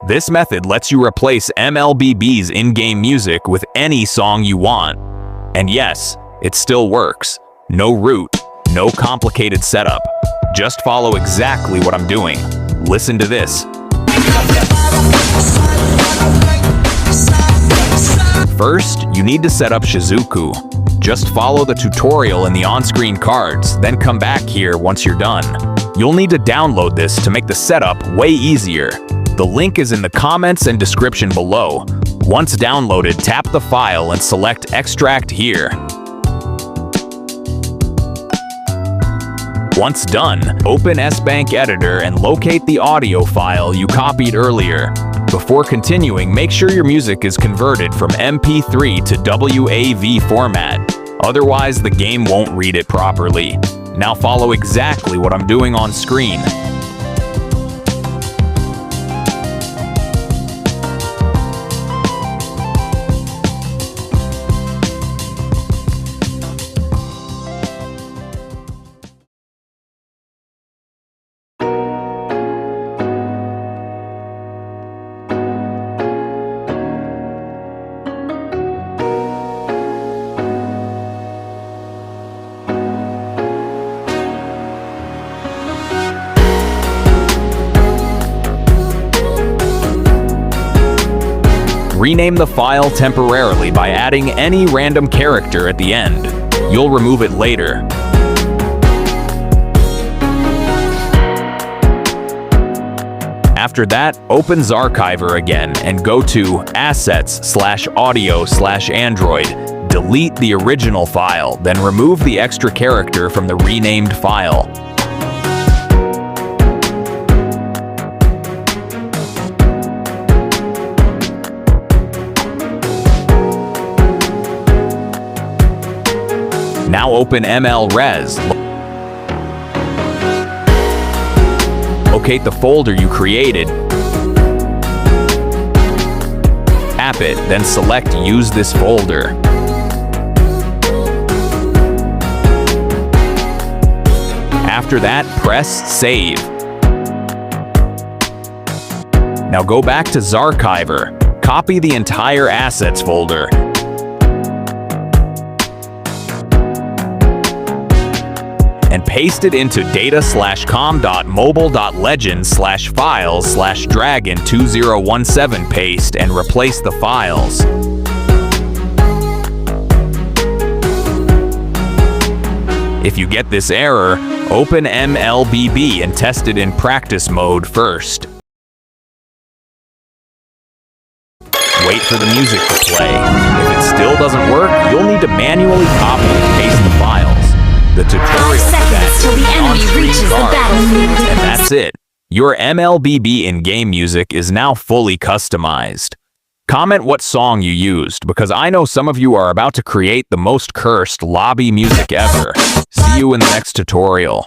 This method lets you replace MLBB's in-game music with any song you want. And yes, it still works. No root, no complicated setup. Just follow exactly what I'm doing. Listen to this. First, you need to set up Shizuku. Just follow the tutorial in the on-screen cards, then come back here once you're done. You'll need to download this to make the setup way easier. The link is in the comments and description below. Once downloaded, tap the file and select Extract here. Once done, open SBank Editor and locate the audio file you copied earlier. Before continuing, make sure your music is converted from MP3 to WAV format. Otherwise, the game won't read it properly. Now follow exactly what I'm doing on screen. Rename the file temporarily by adding any random character at the end. You'll remove it later. After that, open Zarchiver again and go to Assets/Audio/Android. Delete the original file, then remove the extra character from the renamed file. Now open MLRes. Locate the folder you created. Tap it, then select Use this folder. After that, press Save. Now go back to Zarchiver. Copy the entire Assets folder. And paste it into data/com.mobile.legends/files/dragon2017 paste and replace the files. If you get this error, open MLBB and test it in practice mode first. Wait for the music to play. If it still doesn't work, you'll need to manually copy and paste the files. The tutorial for that till the enemy reaches the battlefield. And that's it. Your MLBB in-game music is now fully customized. Comment what song you used, because I know some of you are about to create the most cursed lobby music ever. See you in the next tutorial.